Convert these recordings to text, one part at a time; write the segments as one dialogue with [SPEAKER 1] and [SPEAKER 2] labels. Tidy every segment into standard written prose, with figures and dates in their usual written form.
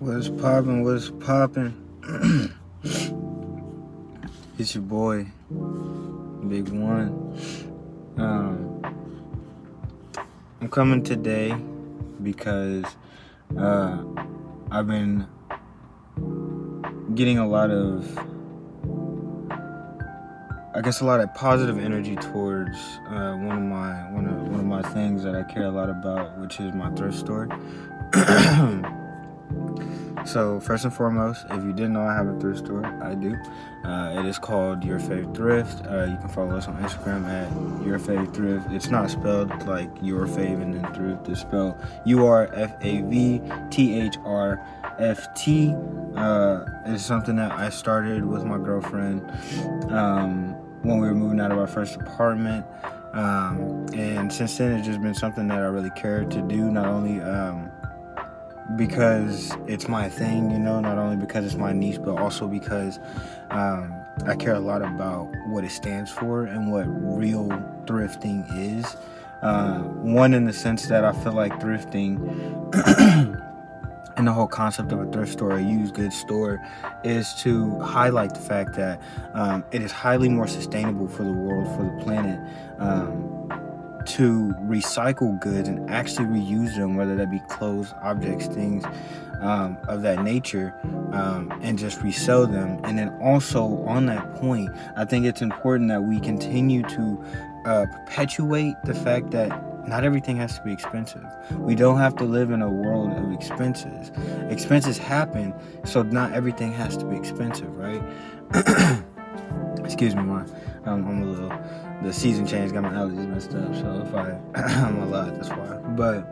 [SPEAKER 1] What's poppin'? What's poppin'? It's your boy, Big One. Um, I'm coming today because I've been getting a lot of positive energy towards one of my things that I care a lot about, which is my thrift store. So first and foremost, if you didn't know I have a thrift store, I do. It is called Your Fave Thrift. You can follow us on Instagram at Your Fave Thrift. It's not spelled like Your Fave and then Thrift. It's spelled URFAVTHRFT. It's something that I started with my girlfriend when we were moving out of our first apartment. And since then, it's just been something that I really cared to do, not only because it's my thing, not only because it's my niche, but also because I care a lot about what it stands for and what real thrifting is. One, in the sense that I feel like thrifting and the whole concept of a thrift store, a used goods store, is to highlight the fact that it is highly more sustainable for the world, for the planet, to recycle goods and actually reuse them, whether that be clothes, objects, things of that nature, and just resell them. And then also on that point, I think it's important that we continue to perpetuate the fact that not everything has to be expensive. We don't have to live in a world of expenses. Expenses happen, so not everything has to be expensive, right? Excuse me, I'm a little... The season change got my allergies messed up, so if I'm a lot, that's why. But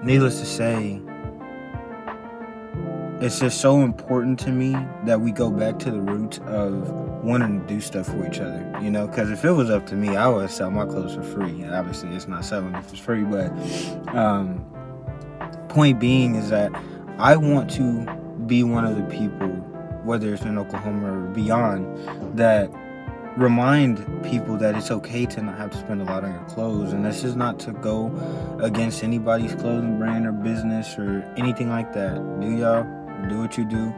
[SPEAKER 1] needless to say, it's just so important to me that we go back to the roots of wanting to do stuff for each other, because if it was up to me, I would sell my clothes for free. And obviously, it's not selling if it's free, but point being is that I want to be one of the people, whether it's in Oklahoma or beyond, that remind people that it's okay to not have to spend a lot on your clothes. And this is not to go against anybody's clothing brand or business or anything like that. Do what you do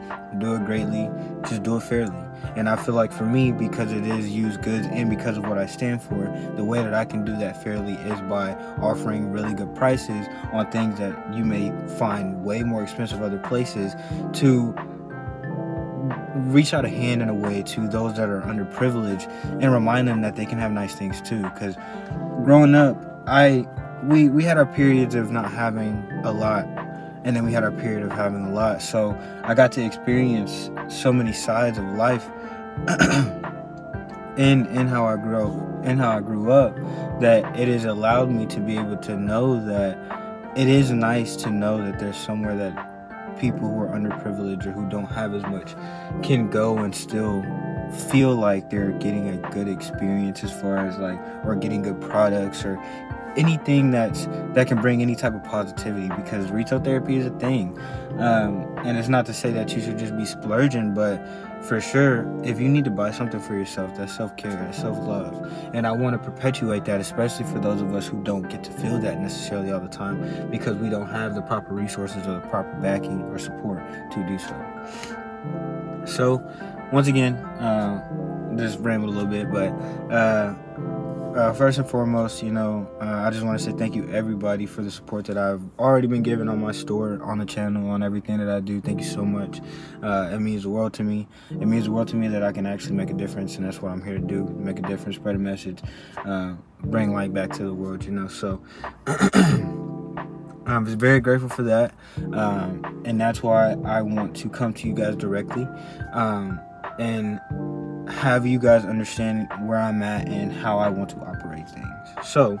[SPEAKER 1] it greatly, just do it fairly. And I feel like for me, because it is used goods and because of what I stand for, the way that I can do that fairly is by offering really good prices on things that you may find way more expensive other places, to reach out a hand in a way to those that are underprivileged and remind them that they can have nice things too. Because growing up, we had our periods of not having a lot, and then we had our period of having a lot. So I got to experience so many sides of life in how I grew up, that it has allowed me to be able to know that it is nice to know that there's somewhere that people who are underprivileged or who don't have as much can go and still feel like they're getting a good experience, as far as or getting good products or anything that can bring any type of positivity, because retail therapy is a thing. And it's not to say that you should just be splurging, but for sure, if you need to buy something for yourself, that's self-care, that's self-love. And I want to perpetuate that, especially for those of us who don't get to feel that necessarily all the time, because we don't have the proper resources or the proper backing or support to do so. So, once again, just rambled a little bit, but first and foremost, I just want to say thank you, everybody, for the support that I've already been given on my store, on the channel, on everything that I do. Thank you so much. It means the world to me. It means the world to me that I can actually make a difference, and that's what I'm here to do: make a difference, spread a message, bring light back to the world. So I'm just very grateful for that, and that's why I want to come to you guys directly, and have you guys understand where I'm at and how I want to operate things. So,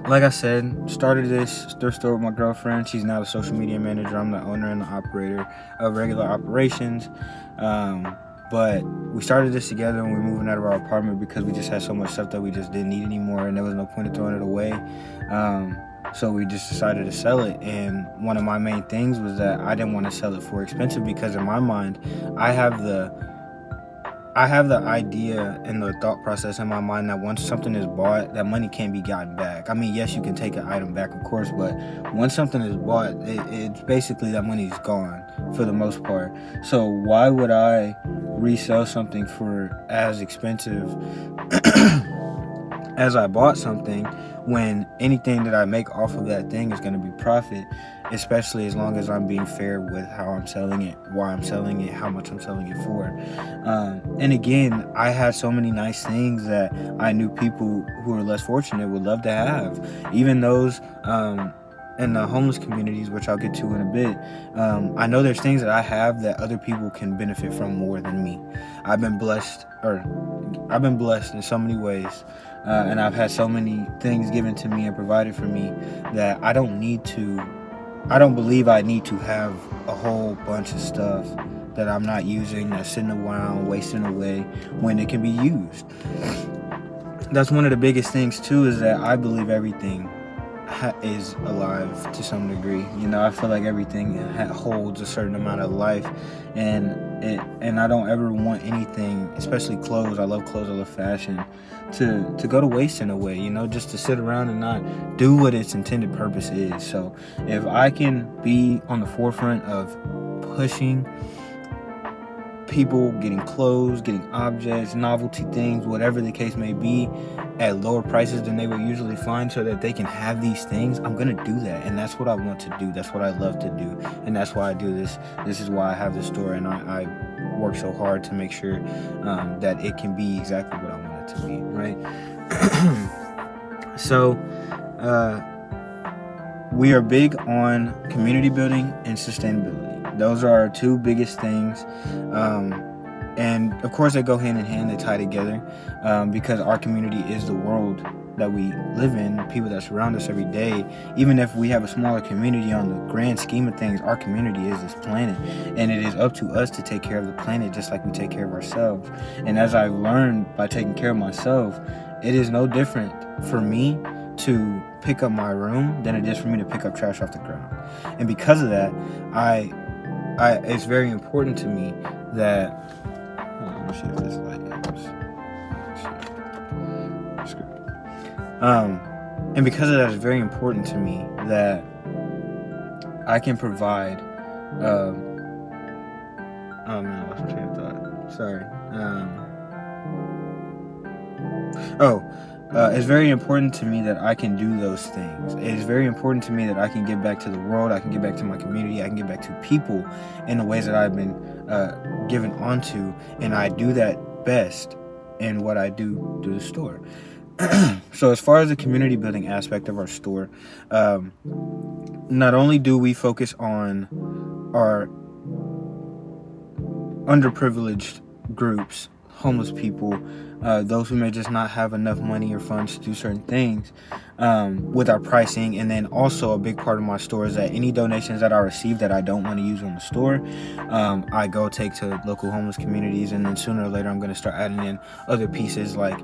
[SPEAKER 1] like I said, started this thrift store with my girlfriend. She's now the social media manager. I'm the owner and the operator of regular operations. But we started this together when we were moving out of our apartment, because we just had so much stuff that we just didn't need anymore, and there was no point in throwing it away. So we just decided to sell it. And one of my main things was that I didn't want to sell it for expensive, because in my mind, I have the I have the idea and the thought process in my mind that once something is bought, that money can't be gotten back. I mean, yes, you can take an item back, of course, but once something is bought, it's basically that money's gone for the most part. So why would I resell something for as expensive as I bought something when anything that I make off of that thing is going to be profit, especially as long as I'm being fair with how I'm selling it, why I'm selling it, how much I'm selling it for. And again, I had so many nice things that I knew people who are less fortunate would love to have. Even those in the homeless communities, which I'll get to in a bit, I know there's things that I have that other people can benefit from more than me. I've been blessed in so many ways. And I've had so many things given to me and provided for me that I don't believe I need to have a whole bunch of stuff that I'm not using, that's sitting around, wasting away, when it can be used. That's one of the biggest things too, is that I believe everything is alive to some degree. I feel like everything holds a certain amount of life, and I don't ever want anything, especially clothes. I love clothes, I love fashion, to go to waste in a way, just to sit around and not do what its intended purpose is. So if I can be on the forefront of pushing people, getting clothes, getting objects, novelty things, whatever the case may be, at lower prices than they would usually find, so that they can have these things, I'm gonna do that. And that's what I want to do. That's what I love to do. And that's why I do this. This is why I have this store, and I work so hard to make sure that it can be exactly what I want it to be, right? So we are big on community building and sustainability. Those are our two biggest things. And of course they go hand in hand, they tie together, because our community is the world that we live in, people that surround us every day. Even if we have a smaller community, on the grand scheme of things, our community is this planet, and it is up to us to take care of the planet just like we take care of ourselves. And as I've learned by taking care of myself, it is no different for me to pick up my room than it is for me to pick up trash off the ground. And because of that, it's very important to me that let me see if this light helps. And because of that, it's very important to me that I can provide. Oh man, I lost my train of thought. Sorry. It's very important to me that I can do those things. It is very important to me that I can give back to the world, I can give back to my community, I can give back to people in the ways that I've been given onto, and I do that best in what I do through the store. So as far as the community building aspect of our store, not only do we focus on our underprivileged groups, homeless people, those who may just not have enough money or funds to do certain things, with our pricing. And then also a big part of my store is that any donations that I receive that I don't want to use on the store, I go take to local homeless communities. And then sooner or later I'm going to start adding in other pieces, like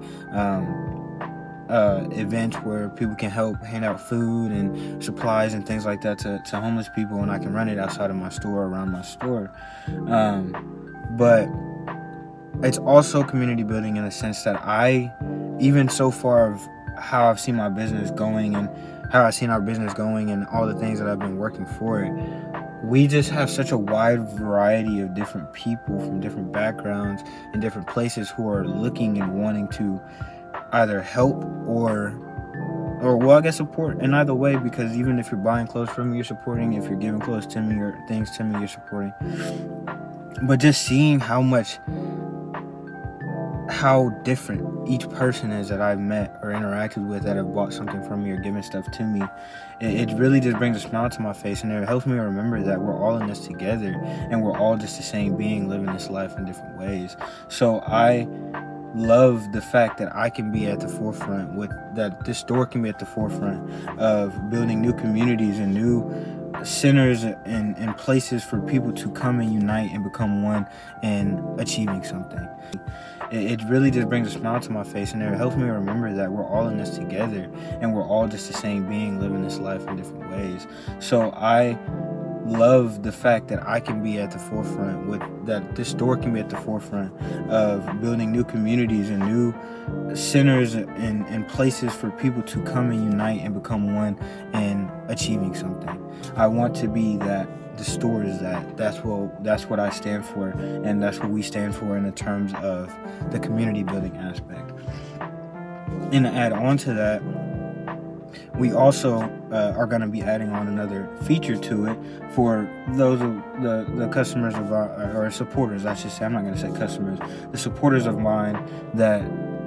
[SPEAKER 1] events where people can help hand out food and supplies and things like that to homeless people, and I can run it outside of my store, around my store. But it's also community building in the sense that even so far of how I've seen my business going and how I've seen our business going and all the things that I've been working for it, we just have such a wide variety of different people from different backgrounds and different places who are looking and wanting to either help or well, I guess support in either way, because even if you're buying clothes from me, you're supporting. If you're giving clothes to me or things to me, you're supporting. But just seeing how different each person is that I've met or interacted with that have bought something from me or given stuff to me, it really just brings a smile to my face, and it helps me remember that we're all in this together and we're all just the same being living this life in different ways. So I love the fact that I can be at the forefront, that this store can be at the forefront of building new communities and new centers and places for people to come and unite and become one in achieving something. It really just brings a smile to my face, and it helps me remember that we're all in this together and we're all just the same being living this life in different ways. So I love the fact that I can be at the forefront that this store can be at the forefront of building new communities and new centers and places for people to come and unite and become one and achieving something. I want to be that. The store is that. That's what I stand for, and that's what we stand for in the terms of the community building aspect. And to add on to that, we also are going to be adding on another feature to it for those of the customers of or supporters, I should say. I'm not going to say customers. The supporters of mine that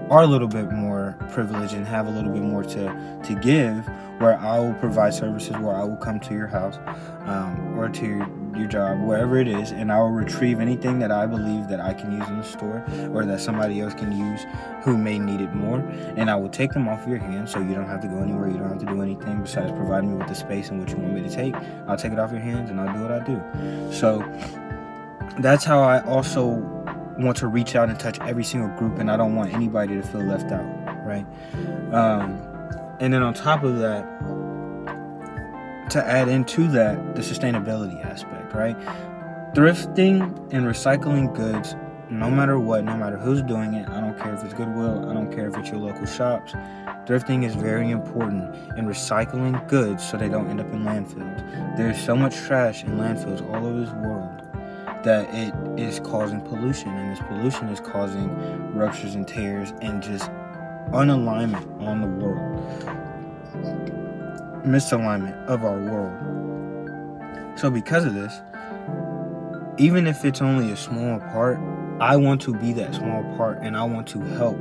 [SPEAKER 1] are a little bit more privileged and have a little bit more to give, where I will provide services, where I will come to your house or to your job, wherever it is, and I will retrieve anything that I believe that I can use in the store or that somebody else can use who may need it more, and I will take them off your hands so you don't have to go anywhere, you don't have to do anything besides providing me with the space in which you want me to take. I'll take it off your hands and I'll do what I do. So that's how I also want to reach out and touch every single group, and I don't want anybody to feel left out, right? And then on top of that, to add into that, the sustainability aspect, right? Thrifting and recycling goods, no matter what, no matter who's doing it, I don't care if it's Goodwill, I don't care if it's your local shops, thrifting is very important in recycling goods so they don't end up in landfills. There's so much trash in landfills all over this world that it is causing pollution, and this pollution is causing ruptures and tears and just unalignment on the world, misalignment of our world. So because of this, even if it's only a small part, I want to be that small part, and I want to help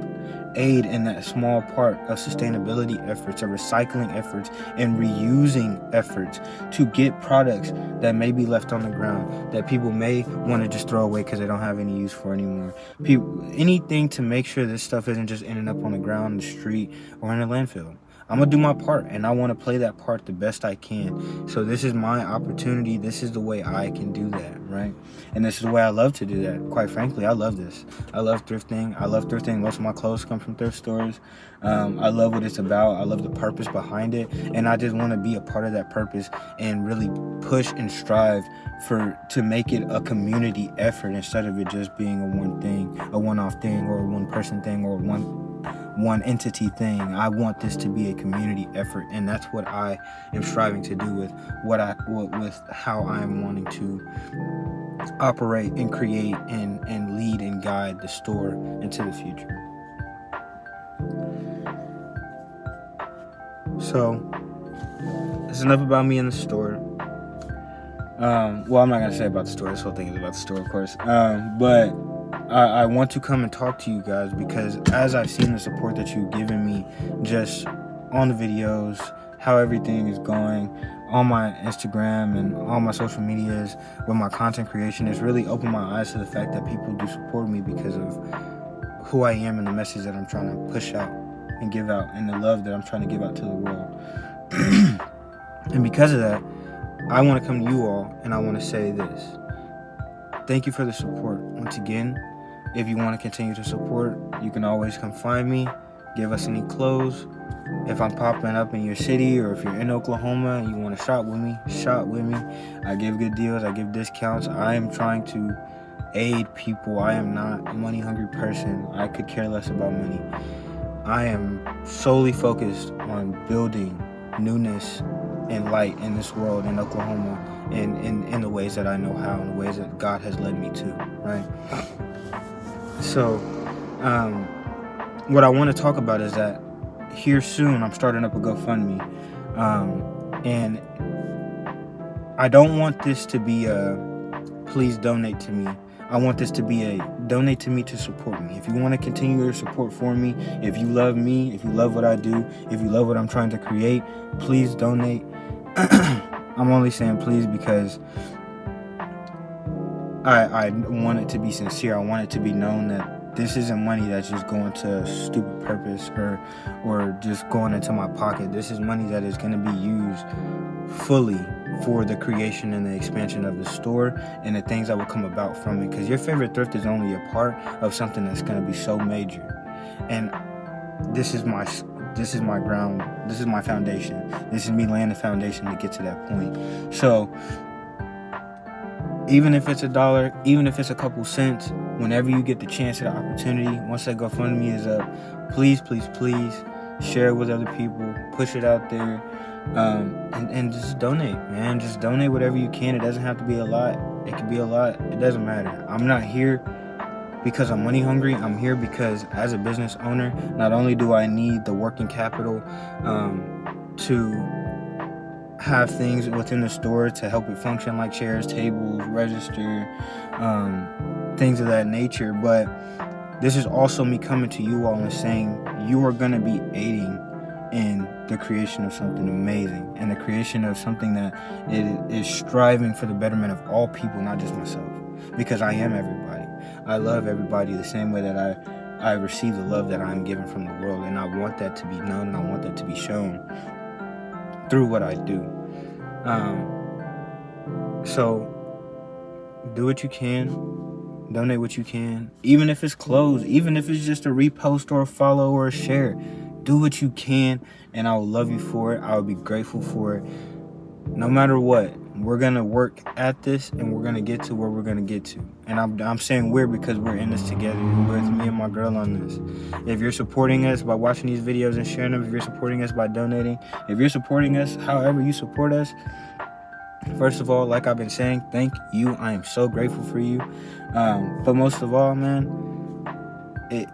[SPEAKER 1] aid in that small part of sustainability efforts, of recycling efforts, and reusing efforts to get products that may be left on the ground, that people may want to just throw away because they don't have any use for anymore. Anything to make sure this stuff isn't just ending up on the ground, the street, or in a landfill. I'm going to do my part, and I want to play that part the best I can. So this is my opportunity. This is the way I can do that, right? And this is the way I love to do that. Quite frankly, I love this. I love thrifting. Most of my clothes come from thrift stores. I love what it's about. I love the purpose behind it. And I just want to be a part of that purpose and really push and strive to make it a community effort instead of it just being a one-off thing, or a one-person thing, or one entity thing. I want this to be a community effort, and that's what I am striving to do with with how I'm wanting to operate and create and lead and guide the store into the future. So that's enough about me in the store. Well, I'm not gonna say about the store. This whole thing is about the store, of course. But I want to come and talk to you guys because as I've seen the support that you've given me just on the videos, how everything is going on my Instagram and all my social medias with my content creation, it's really opened my eyes to the fact that people do support me because of who I am and the message that I'm trying to push out and give out, and the love that I'm trying to give out to the world. And because of that, I want to come to you all and I want to say this. Thank you for the support. Once again, if you want to continue to support, you can always come find me, give us any clothes. If I'm popping up in your city, or if you're in Oklahoma and you want to shop with me. I give good deals, I give discounts. I am trying to aid people. I am not a money-hungry person. I could care less about money. I am solely focused on building newness and light in this world in Oklahoma, and in the ways that I know how, in the ways that God has led me to, right? So, what I want to talk about is that here soon I'm starting up a GoFundMe, and I don't want this to be a please donate to me. I want this to be a donate to me to support me. If you want to continue your support for me, if you love me, if you love what I do, if you love what I'm trying to create, please donate. I'm only saying please because I want it to be sincere. I want it to be known that this isn't money that's just going to a stupid purpose or just going into my pocket. This is money that is going to be used fully for the creation and the expansion of the store and the things that will come about from it. Because your favorite thrift is only a part of something that's going to be so major. And this is my ground. This is my foundation. This is me laying the foundation to get to that point. So even if it's $1, even if it's a couple cents, whenever you get the chance or the opportunity, once that GoFundMe is up, please, please, please share it with other people, push it out there, and just donate, man. Just donate whatever you can. It doesn't have to be a lot. It could be a lot. It doesn't matter. I'm not here because I'm money hungry. I'm here because as a business owner, not only do I need the working capital to have things within the store to help it function, like chairs, tables, register, things of that nature, but this is also me coming to you all and saying you are going to be aiding in the creation of something amazing, and the creation of something that it is striving for the betterment of all people, not just myself, because I am everybody. I love everybody the same way that I receive the love that I'm given from the world, and I want that to be known, and I want that to be shown through what I do. So do what you can, donate what you can, even if it's clothes, even if it's just a repost or a follow or a share. Do what you can, and I will love you for it. I will be grateful for it. No matter what, we're gonna work at this, and we're gonna get to where we're gonna get to. And I'm saying we're because we're in this together. With me and my girl on this. If you're supporting us by watching these videos and sharing them, if you're supporting us by donating, if you're supporting us however you support us, first of all, like I've been saying, thank you. I am so grateful for you. But most of all, man,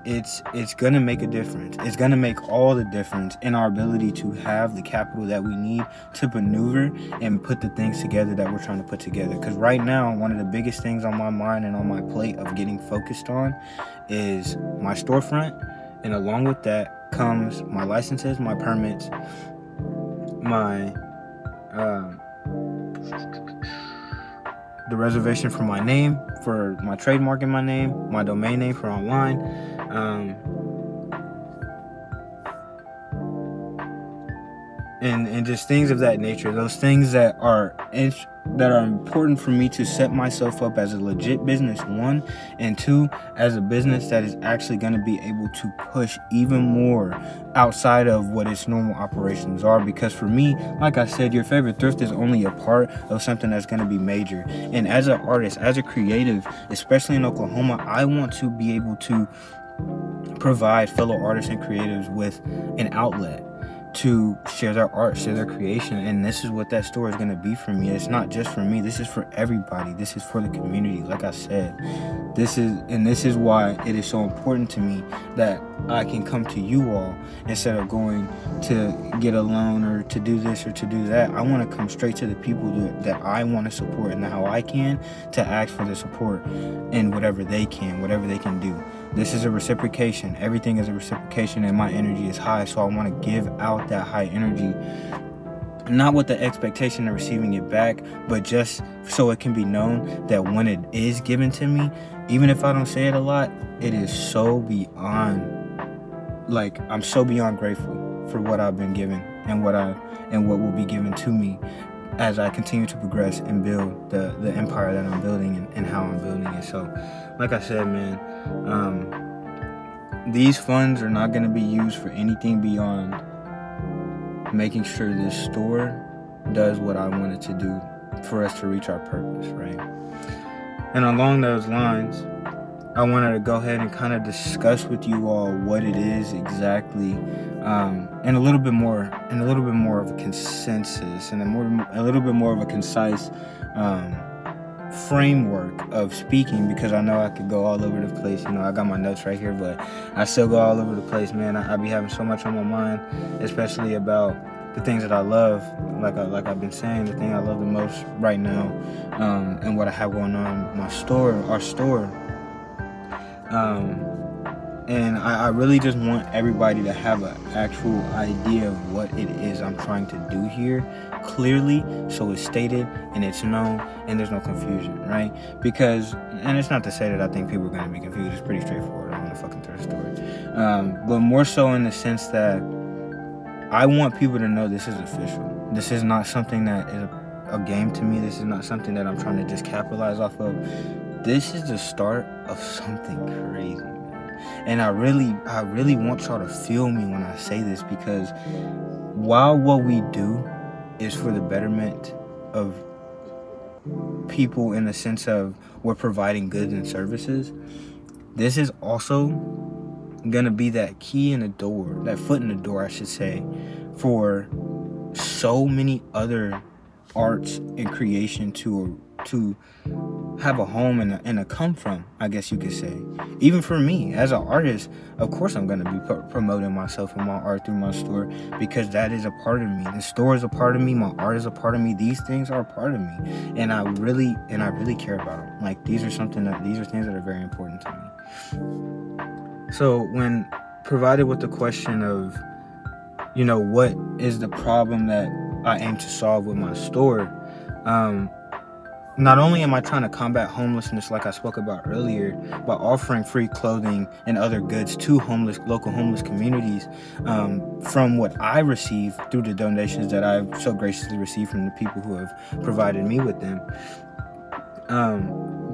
[SPEAKER 1] it's gonna make a difference. It's gonna make all the difference in our ability to have the capital that we need to maneuver and put the things together that we're trying to put together. Because right now, one of the biggest things on my mind and on my plate of getting focused on is my storefront, and along with that comes my licenses, my permits, my the reservation for my name, for my trademark in my name, my domain name for online, and just things of that nature. Those things that are important for me to set myself up as a legit business, one, and two, as a business that is actually going to be able to push even more outside of what its normal operations are. Because for me, like I said, your favorite thrift is only a part of something that's going to be major. And as an artist, as a creative, especially in Oklahoma, I want to be able to provide fellow artists and creatives with an outlet to share their art, share their creation. And this is what that store is going to be for me. It's not just for me. This is for everybody. This is for the community. Like I said, this is why it is so important to me that I can come to you all instead of going to get a loan or to do this or to do that. I want to come straight to the people that I want to support, and how I can to ask for the support in whatever they can do. This is a reciprocation. Everything is a reciprocation, and my energy is high, so I want to give out that high energy, not with the expectation of receiving it back, but just so it can be known that when it is given to me, even if I don't say it a lot, it is so beyond, like, I'm so beyond grateful for what I've been given and what will be given to me as I continue to progress and build the empire that I'm building and how I'm building it. So, like I said, man, these funds are not going to be used for anything beyond making sure this store does what I want it to do for us to reach our purpose, right? And along those lines, I wanted to go ahead and kind of discuss with you all what it is exactly, and a little bit more of a consensus and a little bit more of a concise framework of speaking, because I know I could go all over the place. You know, I got my notes right here, but I still go all over the place, man. I be having so much on my mind, especially about the things that I love. Like I've been saying, the thing I love the most right now, and what I have going on, our store. And I really just want everybody to have an actual idea of what it is I'm trying to do here clearly, so it's stated and it's known and there's no confusion, right? Because, and it's not to say that I think people are going to be confused. It's pretty straightforward on the fucking third story. But more so in the sense that I want people to know this is official. This is not something that is a game to me. This is not something that I'm trying to just capitalize off of. This is the start of something crazy. And I really want y'all to feel me when I say this, because while what we do is for the betterment of people in the sense of we're providing goods and services, this is also gonna be that key in the door, that foot in the door, I should say, for so many other arts and creation to have a home and a come from, I guess you could say. Even for me as an artist, of course I'm going to be promoting myself and my art through my store, because that is a part of me. The store is a part of me, my art is a part of me. These things are a part of me, and I really care about them. Like, these are things that are very important to me. So when provided with the question of, what is the problem that I aim to solve with my store, not only am I trying to combat homelessness like I spoke about earlier by offering free clothing and other goods to local homeless communities, from what I receive through the donations that I've so graciously received from the people who have provided me with them,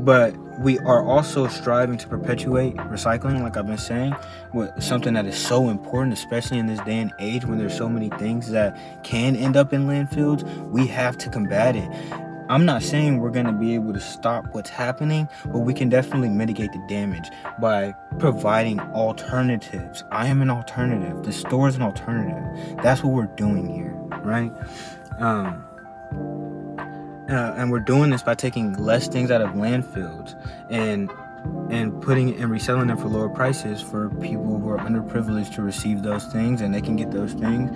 [SPEAKER 1] but we are also striving to perpetuate recycling, like I've been saying, with something that is so important, especially in this day and age when there's so many things that can end up in landfills. We have to combat it. I'm not saying we're going to be able to stop what's happening, but we can definitely mitigate the damage by providing alternatives. I am an alternative. The store is an alternative. That's what we're doing here, right? And we're doing this by taking less things out of landfills and putting and reselling them for lower prices for people who are underprivileged to receive those things, and they can get those things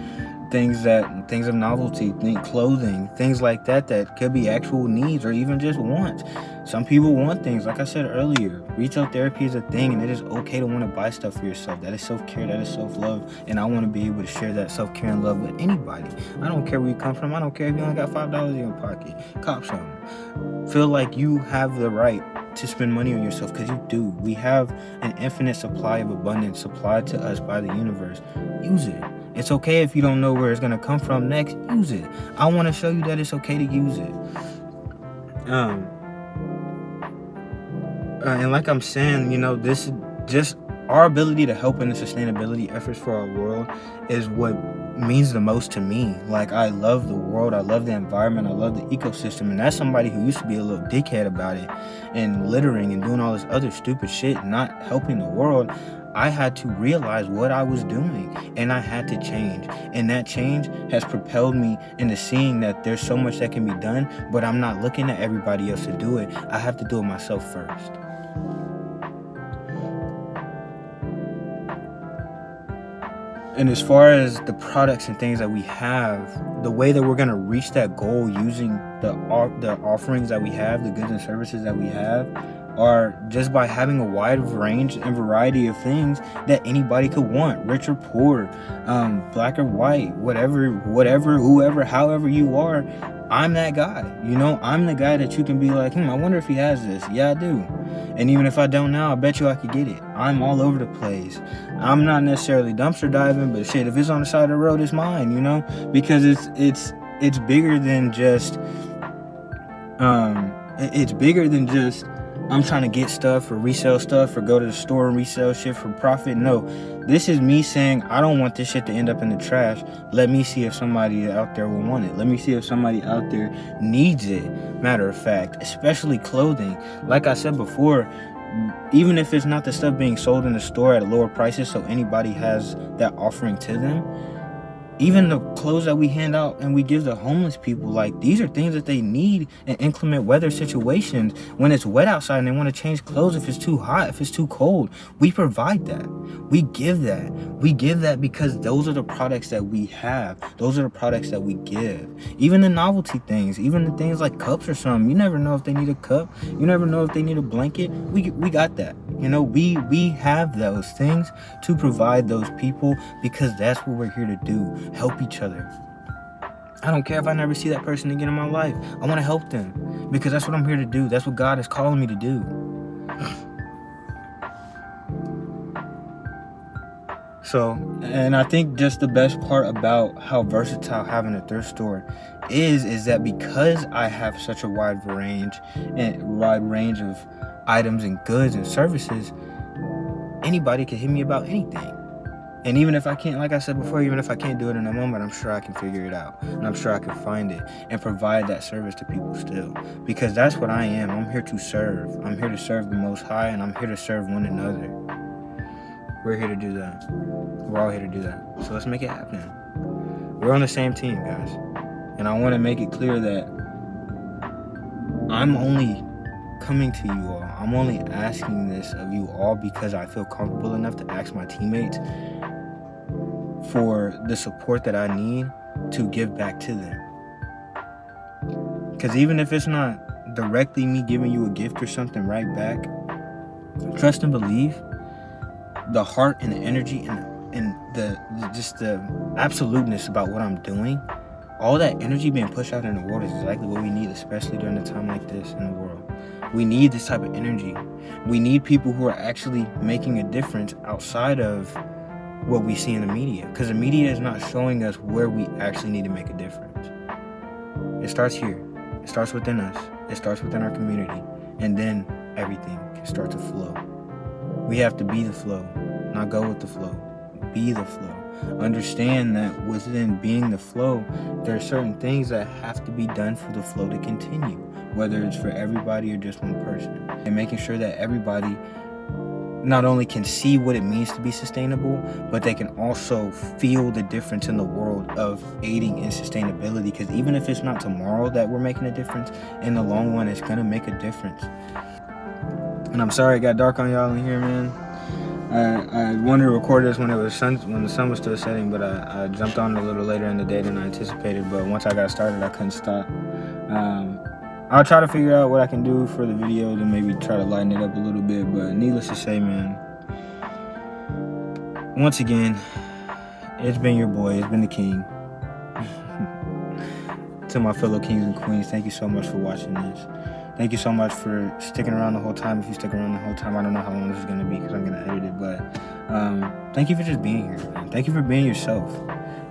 [SPEAKER 1] of novelty, clothing, things like that could be actual needs or even just wants. Some people want things, like I said earlier. Retail therapy is a thing, and it is okay to want to buy stuff for yourself. That is self-care, that is self-love, and I want to be able to share that self-care and love with anybody. I don't care where you come from. I don't care if you only got $5 in your pocket. Cop something. Feel like you have the right to spend money on yourself, because you do. We have an infinite supply of abundance supplied to us by the universe. Use it. It's okay if you don't know where it's going to come from next. Use it. I want to show you that it's okay to use it. And like I'm saying, this is just our ability to help in the sustainability efforts for our world is what means the most to me. Like, I love the world, I love the environment, I love the ecosystem, and that's somebody who used to be a little dickhead about it and littering and doing all this other stupid shit, not helping the world. I had to realize what I was doing, and I had to change. And that change has propelled me into seeing that there's so much that can be done, but I'm not looking at everybody else to do it. I have to do it myself first. And as far as the products and things that we have, the way that we're going to reach that goal using the offerings that we have, the goods and services that we have, are just by having a wide range and variety of things that anybody could want, rich or poor, black or white, whatever, whoever, however you are. I'm that guy. I'm the guy that you can be like, I wonder if he has this. Yeah, I do. And even if I don't now, I bet you I could get it. I'm all over the place. I'm not necessarily dumpster diving, but shit, if it's on the side of the road, it's mine, because it's bigger than just I'm trying to get stuff or resell stuff or go to the store and resell shit for profit. No, this is me saying, I don't want this shit to end up in the trash. Let me see if somebody out there will want it. Let me see if somebody out there needs it. Matter of fact, especially clothing. Like I said before, even if it's not the stuff being sold in the store at lower prices so anybody has that offering to them, even the clothes that we hand out and we give the homeless people, like, these are things that they need in inclement weather situations. When it's wet outside and they want to change clothes, if it's too hot, if it's too cold, we provide that. We give that because those are the products that we have. Those are the products that we give. Even the novelty things, even the things like cups or something. You never know if they need a cup. You never know if they need a blanket. We got that. We have those things to provide those people, because that's what we're here to do. Help each other. I don't care if I never see that person again in my life. I want to help them, because that's what I'm here to do. That's what God is calling me to do. So, and I think just the best part about how versatile having a thrift store is that because I have such a wide range of items and goods and services, anybody can hit me about anything. And even if I can't, like I said before, even if I can't do it in a moment, I'm sure I can figure it out. And I'm sure I can find it and provide that service to people still. Because that's what I am. I'm here to serve. I'm here to serve the Most High, and I'm here to serve one another. We're here to do that. We're all here to do that. So let's make it happen. We're on the same team, guys. And I want to make it clear that I'm only coming to you all. I'm only asking this of you all because I feel comfortable enough to ask my teammates for the support that I need to give back to them. Because even if it's not directly me giving you a gift or something right back, trust and believe the heart and the energy and the absoluteness about what I'm doing. All that energy being pushed out in the world is exactly what we need, especially during a time like this in the world. We need this type of energy. We need people who are actually making a difference outside of what we see in the media, because the media is not showing us where we actually need to make a difference. It starts here. It starts within us. It starts within our community, and then everything can start to flow. We have to be the flow, not go with the flow. Be the flow. Understand that within being the flow, there are certain things that have to be done for the flow to continue, whether it's for everybody or just one person, and making sure that everybody not only can see what it means to be sustainable, but they can also feel the difference in the world of aiding in sustainability. Because even if it's not tomorrow that we're making a difference, in the long run, it's gonna make a difference. And I'm sorry it got dark on y'all in here, man. I wanted to record this when the sun was still setting, but I jumped on a little later in the day than I anticipated. But once I got started, I couldn't stop. I'll try to figure out what I can do for the video to maybe try to lighten it up a little bit. But needless to say, man, once again, it's been your boy. It's been the king. To my fellow kings and queens, thank you so much for watching this. Thank you so much for sticking around the whole time. If you stick around the whole time, I don't know how long this is going to be because I'm going to edit it. But thank you for just being here, man. Thank you for being yourself.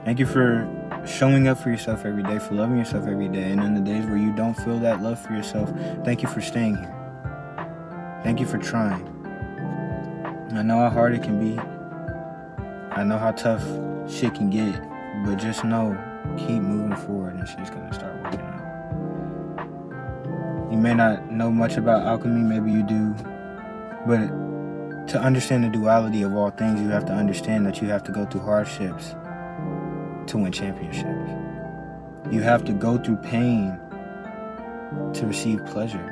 [SPEAKER 1] Thank you for showing up for yourself every day, for loving yourself every day. And in the days where you don't feel that love for yourself, thank you for staying here. Thank you for trying. I know how hard it can be. I know how tough shit can get. But just know, keep moving forward and shit's going to start working out. You may not know much about alchemy, maybe you do, but to understand the duality of all things, you have to understand that you have to go through hardships to win championships. You have to go through pain to receive pleasure.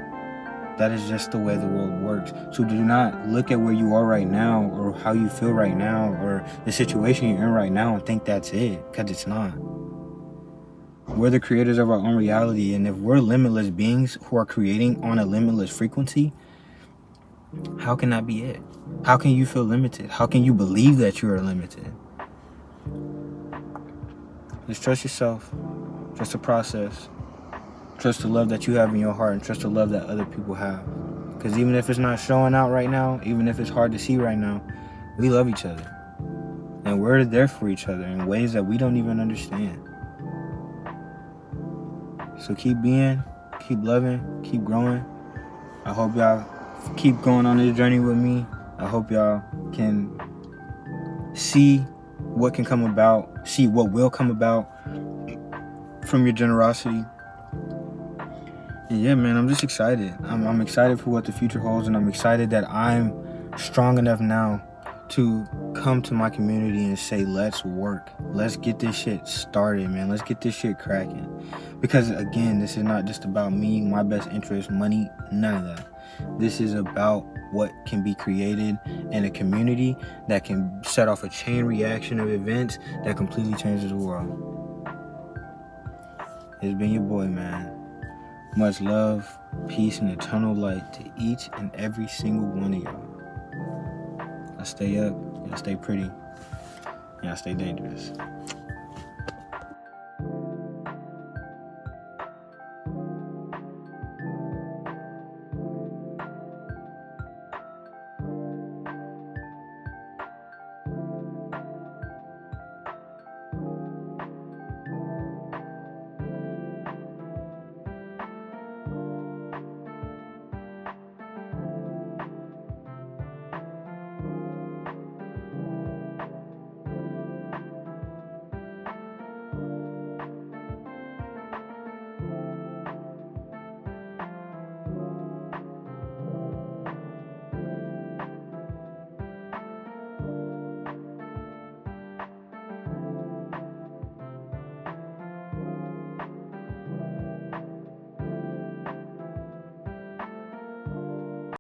[SPEAKER 1] That is just the way the world works. So do not look at where you are right now or how you feel right now or the situation you're in right now and think that's it, because it's not. We're the creators of our own reality, and if we're limitless beings who are creating on a limitless frequency, how can that be it? How can you feel limited? How can you believe that you are limited? Just trust yourself, trust the process, trust the love that you have in your heart, and trust the love that other people have. Because even if it's not showing out right now, even if it's hard to see right now, we love each other. And we're there for each other in ways that we don't even understand. So keep being, keep loving, keep growing. I hope y'all keep going on this journey with me. I hope y'all can see what can come about, see what will come about from your generosity. And yeah, man, I'm just excited. I'm excited for what the future holds, and I'm excited that I'm strong enough now to come to my community and say, let's work. Let's get this shit started, man. Let's get this shit cracking. Because again, this is not just about me, my best interest, money, none of that. This is about what can be created in a community that can set off a chain reaction of events that completely changes the world. It's been your boy, man. Much love, peace, and eternal light to each and every single one of y'all. Y'all stay up, y'all stay pretty, y'all stay dangerous.